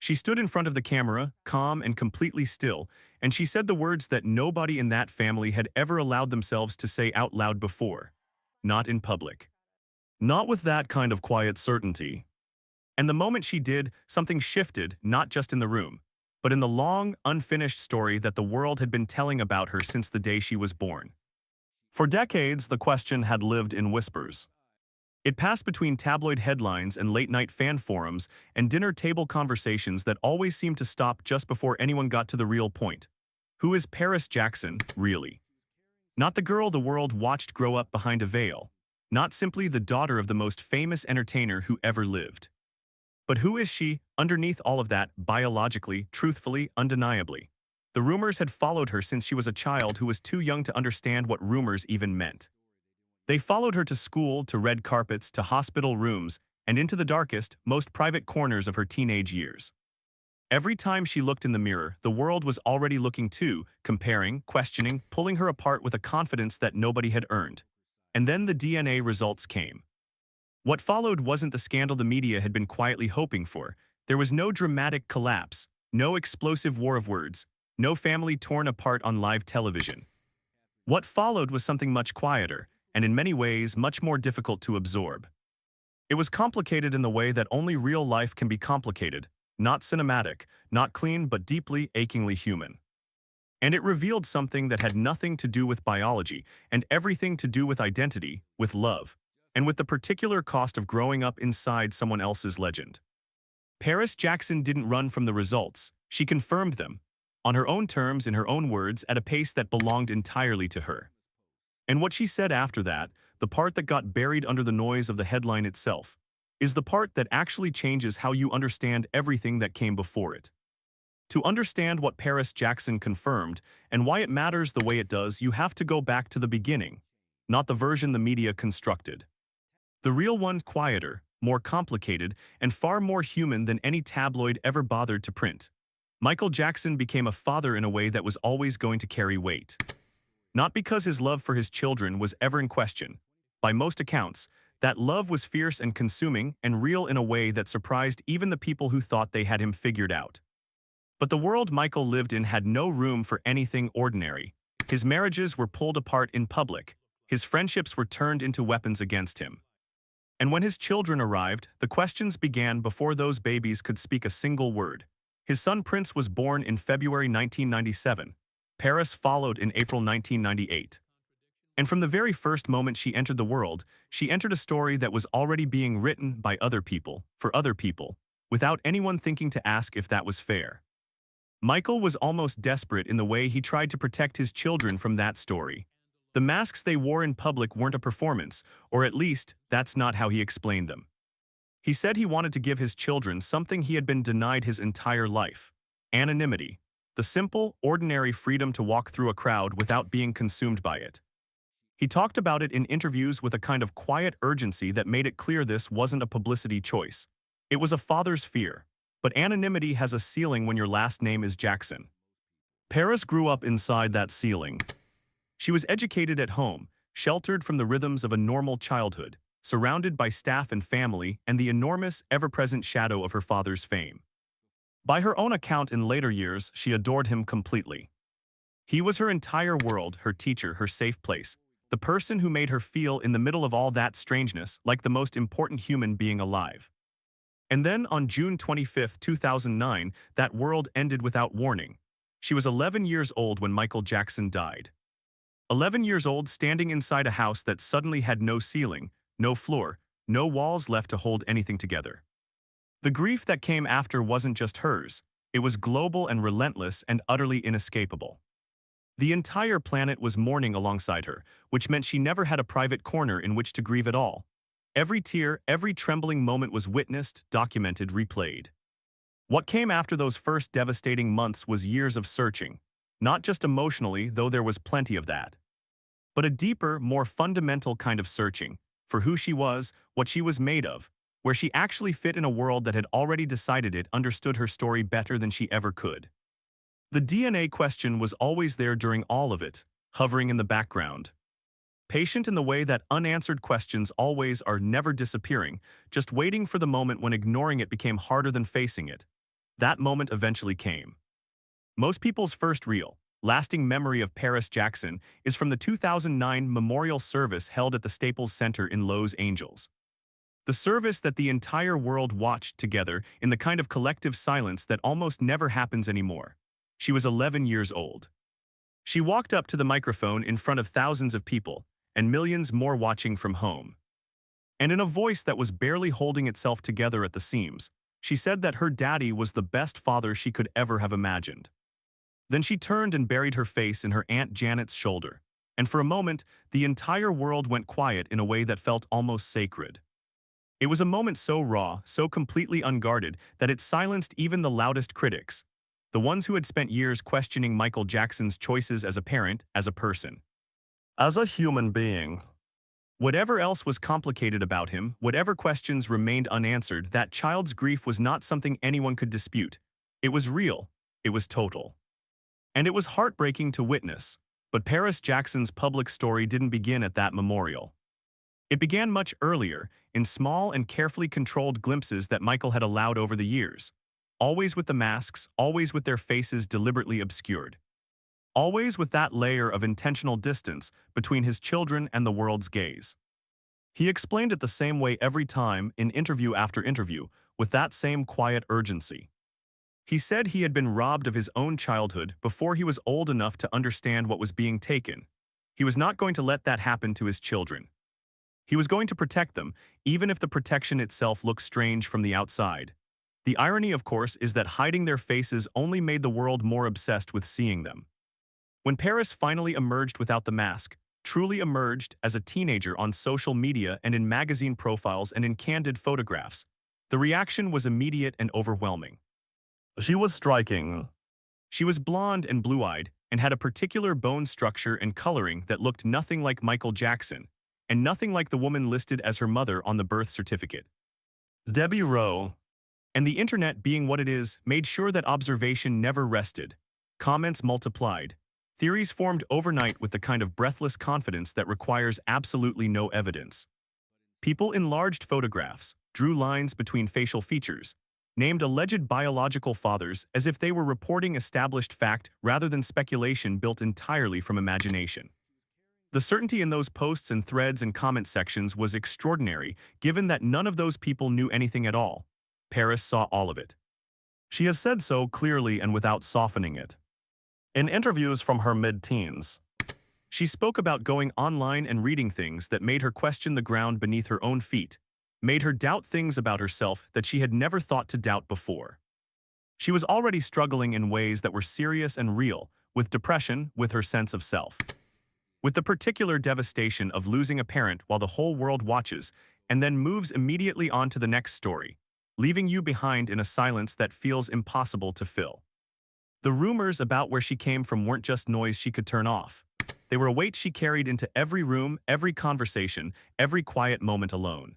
She stood in front of the camera, calm and completely still, and she said the words that nobody in that family had ever allowed themselves to say out loud before. Not in public. Not with that kind of quiet certainty. And the moment she did, something shifted, not just in the room, but in the long, unfinished story that the world had been telling about her since the day she was born. For decades, the question had lived in whispers. It passed between tabloid headlines and late-night fan forums and dinner-table conversations that always seemed to stop just before anyone got to the real point. Who is Paris Jackson, really? Not the girl the world watched grow up behind a veil. Not simply the daughter of the most famous entertainer who ever lived. But who is she, underneath all of that, biologically, truthfully, undeniably? The rumors had followed her since she was a child who was too young to understand what rumors even meant. They followed her to school, to red carpets, to hospital rooms, and into the darkest, most private corners of her teenage years. Every time she looked in the mirror, the world was already looking too, comparing, questioning, pulling her apart with a confidence that nobody had earned. And then the DNA results came. What followed wasn't the scandal the media had been quietly hoping for. There was no dramatic collapse, no explosive war of words, no family torn apart on live television. What followed was something much quieter, and in many ways much more difficult to absorb. It was complicated in the way that only real life can be complicated, not cinematic, not clean but deeply, achingly human. And it revealed something that had nothing to do with biology and everything to do with identity, with love, and with the particular cost of growing up inside someone else's legend. Paris Jackson didn't run from the results, she confirmed them, on her own terms, in her own words, at a pace that belonged entirely to her. And what she said after that, the part that got buried under the noise of the headline itself, is the part that actually changes how you understand everything that came before it. To understand what Paris Jackson confirmed and why it matters the way it does, you have to go back to the beginning, not the version the media constructed. The real one, quieter, more complicated, and far more human than any tabloid ever bothered to print. Michael Jackson became a father in a way that was always going to carry weight. Not because his love for his children was ever in question. By most accounts, that love was fierce and consuming and real in a way that surprised even the people who thought they had him figured out. But the world Michael lived in had no room for anything ordinary. His marriages were pulled apart in public. His friendships were turned into weapons against him. And when his children arrived, the questions began before those babies could speak a single word. His son Prince was born in February 1997. Paris followed in April 1998. And from the very first moment she entered the world, she entered a story that was already being written by other people, for other people, without anyone thinking to ask if that was fair. Michael was almost desperate in the way he tried to protect his children from that story. The masks they wore in public weren't a performance, or at least, that's not how he explained them. He said he wanted to give his children something he had been denied his entire life: anonymity, the simple, ordinary freedom to walk through a crowd without being consumed by it. He talked about it in interviews with a kind of quiet urgency that made it clear this wasn't a publicity choice. It was a father's fear. But anonymity has a ceiling when your last name is Jackson. Paris grew up inside that ceiling. She was educated at home, sheltered from the rhythms of a normal childhood, surrounded by staff and family and the enormous, ever-present shadow of her father's fame. By her own account in later years, she adored him completely. He was her entire world, her teacher, her safe place, the person who made her feel, in the middle of all that strangeness, like the most important human being alive. And then on June 25, 2009, that world ended without warning. She was 11 years old when Michael Jackson died. 11 years old, standing inside a house that suddenly had no ceiling, no floor, no walls left to hold anything together. The grief that came after wasn't just hers. It was global and relentless and utterly inescapable. The entire planet was mourning alongside her, which meant she never had a private corner in which to grieve at all. Every tear, every trembling moment was witnessed, documented, replayed. What came after those first devastating months was years of searching, not just emotionally, though there was plenty of that, but a deeper, more fundamental kind of searching for who she was, what she was made of, where she actually fit in a world that had already decided it understood her story better than she ever could. The DNA question was always there during all of it, hovering in the background. Patient in the way that unanswered questions always are, never disappearing, just waiting for the moment when ignoring it became harder than facing it. That moment eventually came. Most people's first real, lasting memory of Paris Jackson is from the 2009 memorial service held at the Staples Center in Los Angeles. The service that the entire world watched together in the kind of collective silence that almost never happens anymore. She was 11 years old. She walked up to the microphone in front of thousands of people, and millions more watching from home. And in a voice that was barely holding itself together at the seams, she said that her daddy was the best father she could ever have imagined. Then she turned and buried her face in her Aunt Janet's shoulder, and for a moment, the entire world went quiet in a way that felt almost sacred. It was a moment so raw, so completely unguarded, that it silenced even the loudest critics, the ones who had spent years questioning Michael Jackson's choices as a parent, as a person, as a human being. Whatever else was complicated about him, whatever questions remained unanswered, that child's grief was not something anyone could dispute. It was real. It was total. And it was heartbreaking to witness. But Paris Jackson's public story didn't begin at that memorial. It began much earlier, in small and carefully controlled glimpses that Michael had allowed over the years. Always with the masks, always with their faces deliberately obscured. Always with that layer of intentional distance between his children and the world's gaze. He explained it the same way every time, in interview after interview, with that same quiet urgency. He said he had been robbed of his own childhood before he was old enough to understand what was being taken. He was not going to let that happen to his children. He was going to protect them, even if the protection itself looked strange from the outside. The irony, of course, is that hiding their faces only made the world more obsessed with seeing them. When Paris finally emerged without the mask, truly emerged as a teenager on social media and in magazine profiles and in candid photographs, the reaction was immediate and overwhelming. She was striking. She was blonde and blue-eyed and had a particular bone structure and coloring that looked nothing like Michael Jackson, and nothing like the woman listed as her mother on the birth certificate. Debbie Rowe. And the internet, being what it is, made sure that observation never rested. Comments multiplied. Theories formed overnight with the kind of breathless confidence that requires absolutely no evidence. People enlarged photographs, drew lines between facial features, named alleged biological fathers as if they were reporting established fact rather than speculation built entirely from imagination. The certainty in those posts and threads and comment sections was extraordinary, given that none of those people knew anything at all. Paris saw all of it. She has said so clearly and without softening it. In interviews from her mid-teens, she spoke about going online and reading things that made her question the ground beneath her own feet, made her doubt things about herself that she had never thought to doubt before. She was already struggling in ways that were serious and real, with depression, with her sense of self, with the particular devastation of losing a parent while the whole world watches and then moves immediately on to the next story, leaving you behind in a silence that feels impossible to fill. The rumors about where she came from weren't just noise she could turn off. They were a weight she carried into every room, every conversation, every quiet moment alone.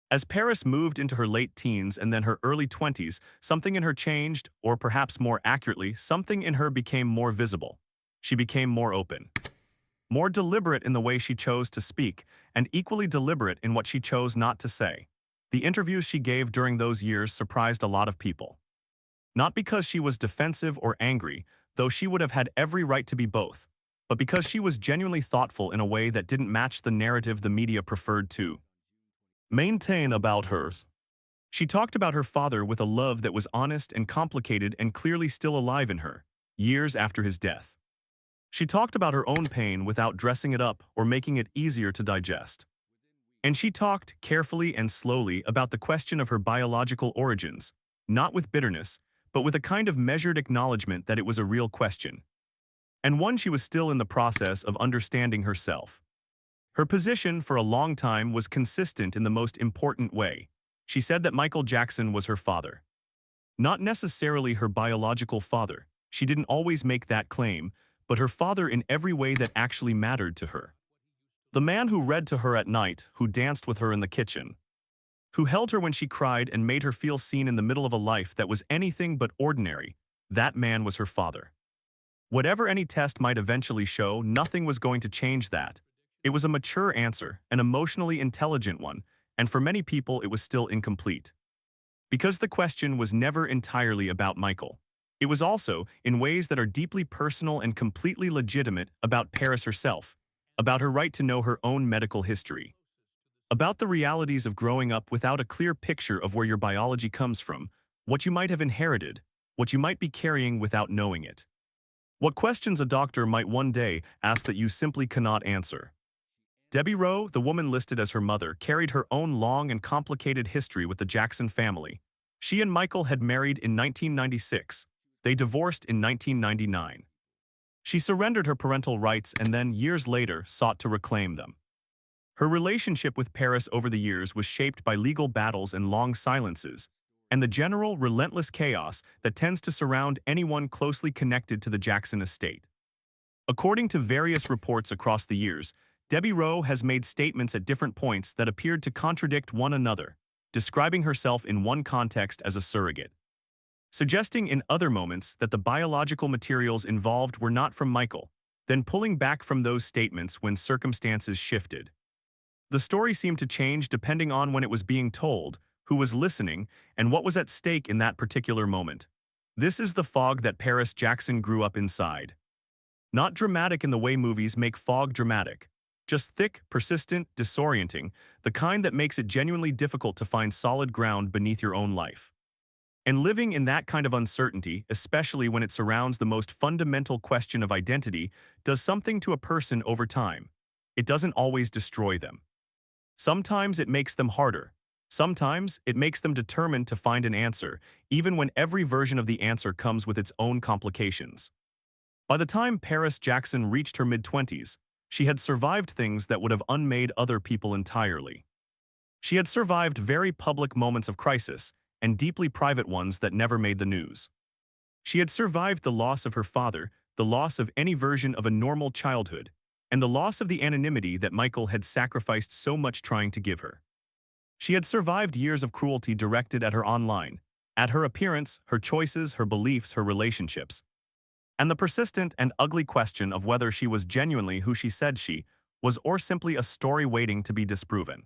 As Paris moved into her late teens and then her early 20s, something in her changed, or perhaps more accurately, something in her became more visible. She became more open. More deliberate in the way she chose to speak, and equally deliberate in what she chose not to say. The interviews she gave during those years surprised a lot of people. Not because she was defensive or angry, though she would have had every right to be both, but because she was genuinely thoughtful in a way that didn't match the narrative the media preferred to maintain about hers. She talked about her father with a love that was honest and complicated and clearly still alive in her, years after his death. She talked about her own pain without dressing it up or making it easier to digest. And she talked carefully and slowly about the question of her biological origins, not with bitterness, but with a kind of measured acknowledgement that it was a real question, and one she was still in the process of understanding herself. Her position for a long time was consistent in the most important way. She said that Michael Jackson was her father. Not necessarily her biological father. She didn't always make that claim, but her father in every way that actually mattered to her. The man who read to her at night, who danced with her in the kitchen, who held her when she cried and made her feel seen in the middle of a life that was anything but ordinary, that man was her father. Whatever any test might eventually show, nothing was going to change that. It was a mature answer, an emotionally intelligent one, and for many people it was still incomplete. Because the question was never entirely about Michael. It was also, in ways that are deeply personal and completely legitimate, about Paris herself, about her right to know her own medical history, about the realities of growing up without a clear picture of where your biology comes from, what you might have inherited, what you might be carrying without knowing it. What questions a doctor might one day ask that you simply cannot answer. Debbie Rowe, the woman listed as her mother, carried her own long and complicated history with the Jackson family. She and Michael had married in 1996. They divorced in 1999. She surrendered her parental rights and then, years later, sought to reclaim them. Her relationship with Paris over the years was shaped by legal battles and long silences, and the general, relentless chaos that tends to surround anyone closely connected to the Jackson estate. According to various reports across the years, Debbie Rowe has made statements at different points that appeared to contradict one another, describing herself in one context as a surrogate, suggesting in other moments that the biological materials involved were not from Michael, then pulling back from those statements when circumstances shifted. The story seemed to change depending on when it was being told, who was listening, and what was at stake in that particular moment. This is the fog that Paris Jackson grew up inside. Not dramatic in the way movies make fog dramatic, just thick, persistent, disorienting, the kind that makes it genuinely difficult to find solid ground beneath your own life. And living in that kind of uncertainty, especially when it surrounds the most fundamental question of identity, does something to a person over time. It doesn't always destroy them. Sometimes it makes them harder. Sometimes it makes them determined to find an answer, even when every version of the answer comes with its own complications. By the time Paris Jackson reached her mid-20s, she had survived things that would have unmade other people entirely. She had survived very public moments of crisis and deeply private ones that never made the news. She had survived the loss of her father, the loss of any version of a normal childhood, and the loss of the anonymity that Michael had sacrificed so much trying to give her. She had survived years of cruelty directed at her online, at her appearance, her choices, her beliefs, her relationships, and the persistent and ugly question of whether she was genuinely who she said she was or simply a story waiting to be disproven.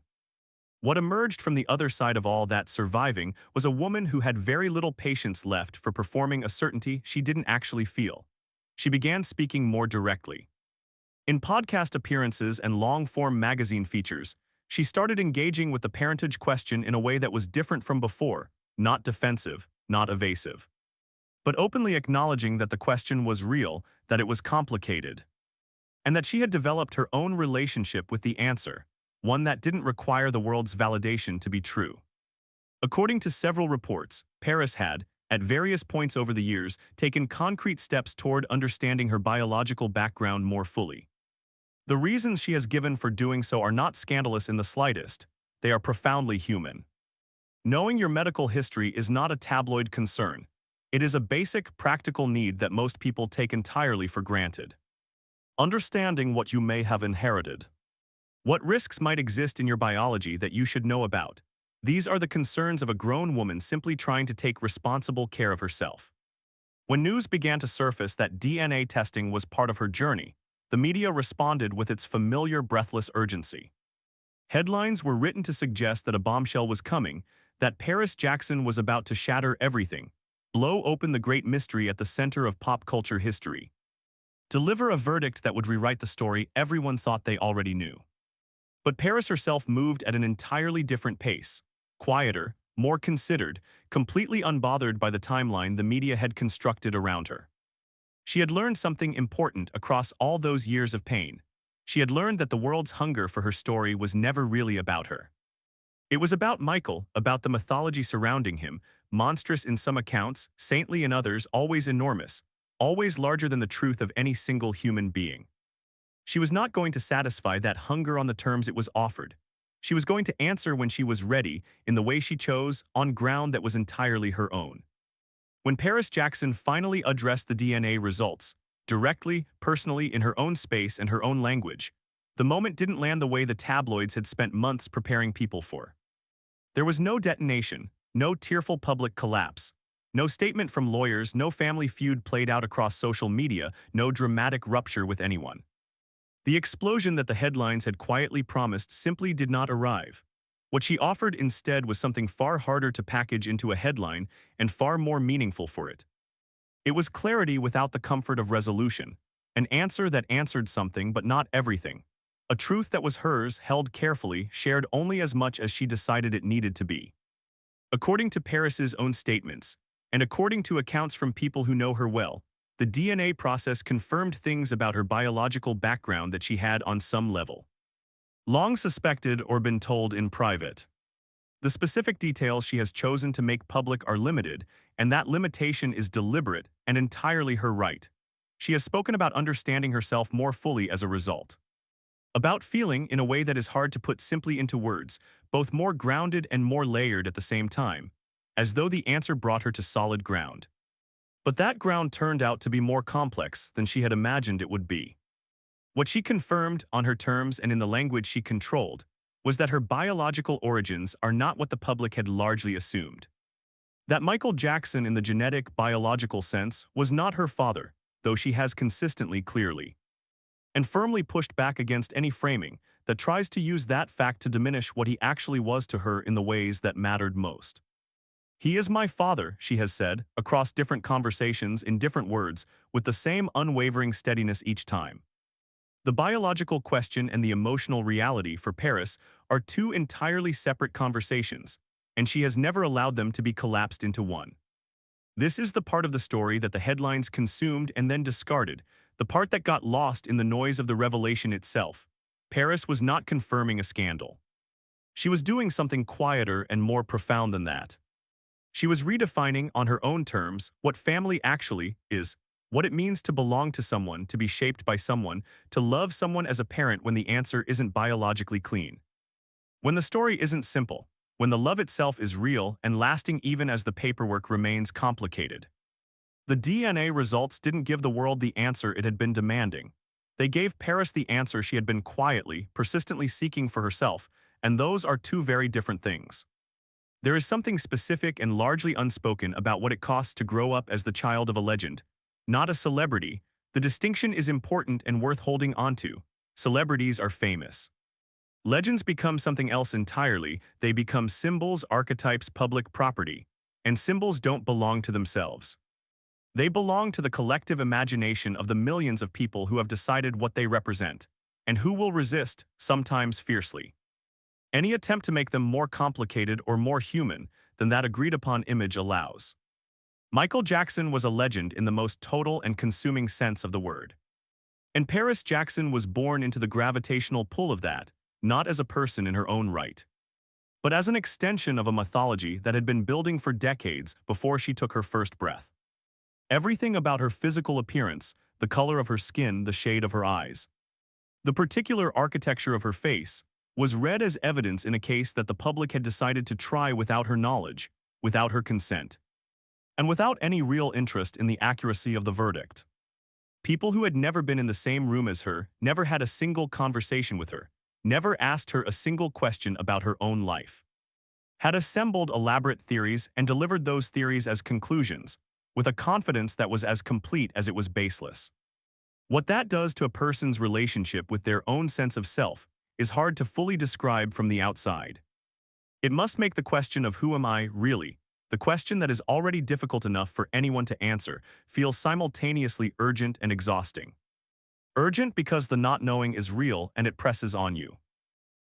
What emerged from the other side of all that surviving was a woman who had very little patience left for performing a certainty she didn't actually feel. She began speaking more directly. In podcast appearances and long-form magazine features, she started engaging with the parentage question in a way that was different from before, not defensive, not evasive, but openly acknowledging that the question was real, that it was complicated, and that she had developed her own relationship with the answer, one that didn't require the world's validation to be true. According to several reports, Paris had, at various points over the years, taken concrete steps toward understanding her biological background more fully. The reasons she has given for doing so are not scandalous in the slightest. They are profoundly human. Knowing your medical history is not a tabloid concern. It is a basic, practical need that most people take entirely for granted. Understanding what you may have inherited. What risks might exist in your biology that you should know about? These are the concerns of a grown woman simply trying to take responsible care of herself. When news began to surface that DNA testing was part of her journey, the media responded with its familiar breathless urgency. Headlines were written to suggest that a bombshell was coming, that Paris Jackson was about to shatter everything, blow open the great mystery at the center of pop culture history, deliver a verdict that would rewrite the story everyone thought they already knew. But Paris herself moved at an entirely different pace, quieter, more considered, completely unbothered by the timeline the media had constructed around her. She had learned something important across all those years of pain. She had learned that the world's hunger for her story was never really about her. It was about Michael, about the mythology surrounding him, monstrous in some accounts, saintly in others, always enormous, always larger than the truth of any single human being. She was not going to satisfy that hunger on the terms it was offered. She was going to answer when she was ready, in the way she chose, on ground that was entirely her own. When Paris Jackson finally addressed the DNA results, directly, personally, in her own space and her own language, the moment didn't land the way the tabloids had spent months preparing people for. There was no detonation, no tearful public collapse, no statement from lawyers, no family feud played out across social media, no dramatic rupture with anyone. The explosion that the headlines had quietly promised simply did not arrive. What she offered instead was something far harder to package into a headline and far more meaningful for it. It was clarity without the comfort of resolution, an answer that answered something but not everything, a truth that was hers, held carefully, shared only as much as she decided it needed to be. According to Paris's own statements, and according to accounts from people who know her well, the DNA process confirmed things about her biological background that she had on some level long suspected or been told in private. The specific details she has chosen to make public are limited, and that limitation is deliberate and entirely her right. She has spoken about understanding herself more fully as a result. About feeling in a way that is hard to put simply into words, both more grounded and more layered at the same time, as though the answer brought her to solid ground. But that ground turned out to be more complex than she had imagined it would be. What she confirmed, on her terms and in the language she controlled, was that her biological origins are not what the public had largely assumed. That Michael Jackson in the genetic, biological sense was not her father, though she has consistently clearly and firmly pushed back against any framing that tries to use that fact to diminish what he actually was to her in the ways that mattered most. He is my father, she has said, across different conversations in different words, with the same unwavering steadiness each time. The biological question and the emotional reality for Paris are two entirely separate conversations, and she has never allowed them to be collapsed into one. This is the part of the story that the headlines consumed and then discarded, the part that got lost in the noise of the revelation itself. Paris was not confirming a scandal. She was doing something quieter and more profound than that. She was redefining, on her own terms, what family actually is, what it means to belong to someone, to be shaped by someone, to love someone as a parent when the answer isn't biologically clean. When the story isn't simple, when the love itself is real and lasting even as the paperwork remains complicated. The DNA results didn't give the world the answer it had been demanding. They gave Paris the answer she had been quietly, persistently seeking for herself, and those are two very different things. There is something specific and largely unspoken about what it costs to grow up as the child of a legend, not a celebrity. The distinction is important and worth holding onto. Celebrities are famous. Legends become something else entirely. They become symbols, archetypes, public property. And symbols don't belong to themselves. They belong to the collective imagination of the millions of people who have decided what they represent, and who will resist, sometimes fiercely, any attempt to make them more complicated or more human than that agreed-upon image allows. Michael Jackson was a legend in the most total and consuming sense of the word. And Paris Jackson was born into the gravitational pull of that, not as a person in her own right, but as an extension of a mythology that had been building for decades before she took her first breath. Everything about her physical appearance, the color of her skin, the shade of her eyes, the particular architecture of her face, was read as evidence in a case that the public had decided to try without her knowledge, without her consent, and without any real interest in the accuracy of the verdict. People who had never been in the same room as her, never had a single conversation with her, never asked her a single question about her own life, had assembled elaborate theories and delivered those theories as conclusions, with a confidence that was as complete as it was baseless. What that does to a person's relationship with their own sense of self is hard to fully describe from the outside. It must make the question of who am I, really, the question that is already difficult enough for anyone to answer, feel simultaneously urgent and exhausting. Urgent because the not knowing is real and it presses on you.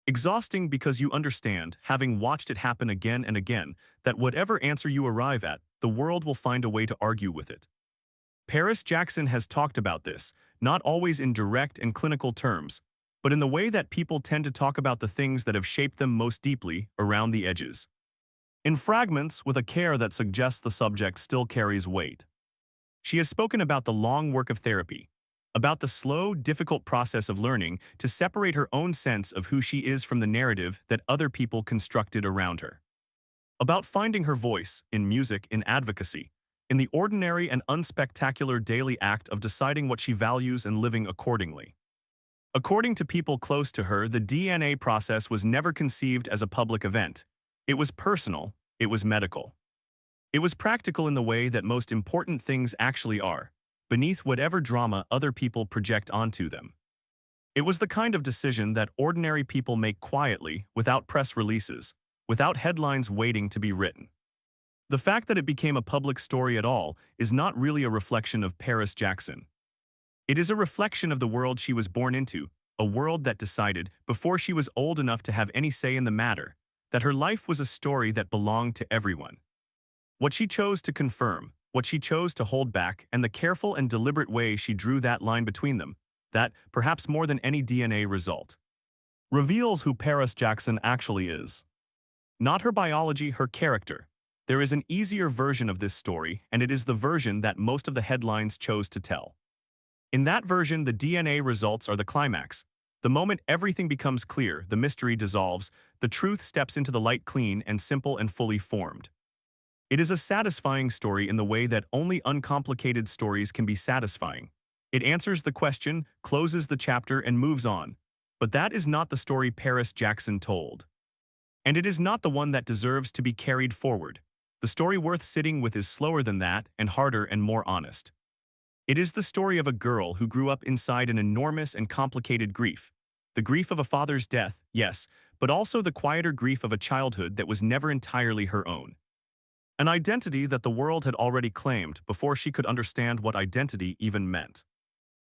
Exhausting because you understand, having watched it happen again and again, that whatever answer you arrive at, the world will find a way to argue with it. Paris Jackson has talked about this, not always in direct and clinical terms, but in the way that people tend to talk about the things that have shaped them most deeply, around the edges. In fragments, with a care that suggests the subject still carries weight. She has spoken about the long work of therapy, about the slow, difficult process of learning to separate her own sense of who she is from the narrative that other people constructed around her. About finding her voice, in music, in advocacy, in the ordinary and unspectacular daily act of deciding what she values and living accordingly. According to people close to her, the DNA process was never conceived as a public event. It was personal, it was medical. It was practical in the way that most important things actually are, beneath whatever drama other people project onto them. It was the kind of decision that ordinary people make quietly, without press releases, without headlines waiting to be written. The fact that it became a public story at all is not really a reflection of Paris Jackson. It is a reflection of the world she was born into, a world that decided, before she was old enough to have any say in the matter, that her life was a story that belonged to everyone. What she chose to confirm, what she chose to hold back, and the careful and deliberate way she drew that line between them, that, perhaps more than any DNA result, reveals who Paris Jackson actually is. Not her biology, her character. There is an easier version of this story, and it is the version that most of the headlines chose to tell. In that version, the DNA results are the climax. The moment everything becomes clear, the mystery dissolves, the truth steps into the light, clean and simple and fully formed. It is a satisfying story in the way that only uncomplicated stories can be satisfying. It answers the question, closes the chapter, and moves on. But that is not the story Paris Jackson told. And it is not the one that deserves to be carried forward. The story worth sitting with is slower than that, and harder and more honest. It is the story of a girl who grew up inside an enormous and complicated grief. The grief of a father's death, yes, but also the quieter grief of a childhood that was never entirely her own. An identity that the world had already claimed before she could understand what identity even meant.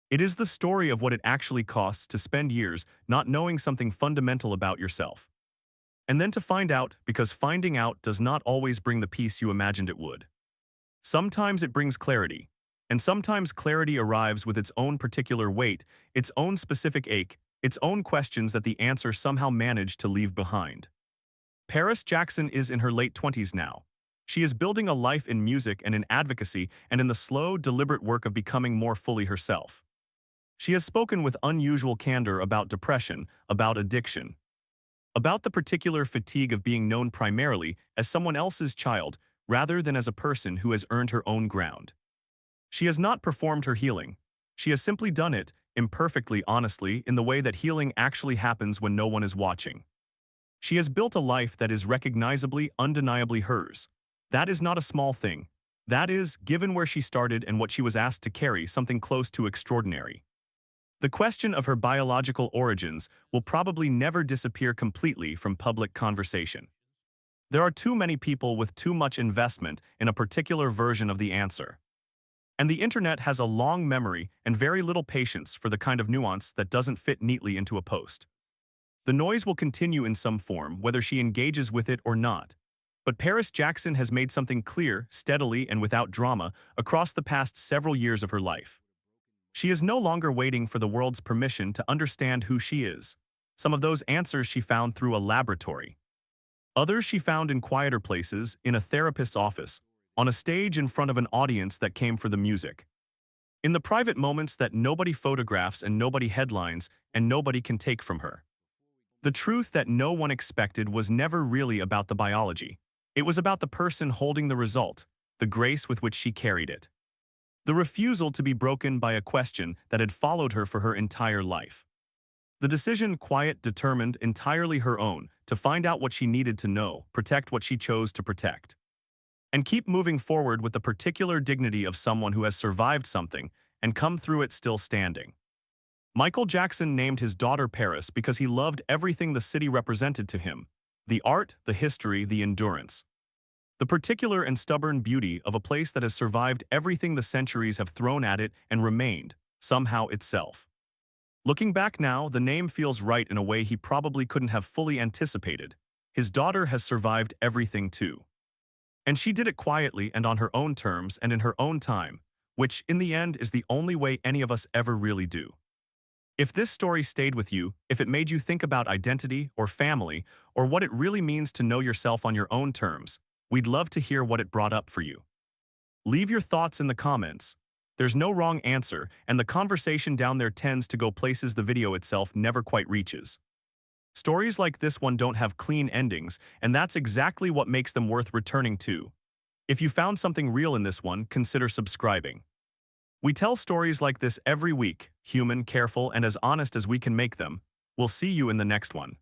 It is the story of what it actually costs to spend years not knowing something fundamental about yourself. And then to find out, because finding out does not always bring the peace you imagined it would. Sometimes it brings clarity, and sometimes clarity arrives with its own particular weight, its own specific ache, its own questions that the answer somehow managed to leave behind. Paris Jackson is in her late 20s now. She is building a life in music and in advocacy and in the slow, deliberate work of becoming more fully herself. She has spoken with unusual candor about depression, about addiction, about the particular fatigue of being known primarily as someone else's child rather than as a person who has earned her own ground. She has not performed her healing. She has simply done it, imperfectly, honestly, in the way that healing actually happens when no one is watching. She has built a life that is recognizably, undeniably hers. That is not a small thing. That is, given where she started and what she was asked to carry, something close to extraordinary. The question of her biological origins will probably never disappear completely from public conversation. There are too many people with too much investment in a particular version of the answer. And the internet has a long memory and very little patience for the kind of nuance that doesn't fit neatly into a post. The noise will continue in some form, whether she engages with it or not. But Paris Jackson has made something clear, steadily and without drama, across the past several years of her life. She is no longer waiting for the world's permission to understand who she is. Some of those answers she found through a laboratory. Others she found in quieter places, in a therapist's office, on a stage in front of an audience that came for the music. In the private moments that nobody photographs and nobody headlines and nobody can take from her. The truth that no one expected was never really about the biology. It was about the person holding the result, the grace with which she carried it. The refusal to be broken by a question that had followed her for her entire life. The decision, quiet, determined, entirely her own, to find out what she needed to know, protect what she chose to protect. And keep moving forward with the particular dignity of someone who has survived something and come through it still standing. Michael Jackson named his daughter Paris because he loved everything the city represented to him: the art, the history, the endurance. The particular and stubborn beauty of a place that has survived everything the centuries have thrown at it and remained, somehow, itself. Looking back now, the name feels right in a way he probably couldn't have fully anticipated. His daughter has survived everything too. And she did it quietly and on her own terms and in her own time, which, in the end, is the only way any of us ever really do. If this story stayed with you, if it made you think about identity or family or what it really means to know yourself on your own terms, we'd love to hear what it brought up for you. Leave your thoughts in the comments. There's no wrong answer, and the conversation down there tends to go places the video itself never quite reaches. Stories like this one don't have clean endings, and that's exactly what makes them worth returning to. If you found something real in this one, consider subscribing. We tell stories like this every week, human, careful, and as honest as we can make them. We'll see you in the next one.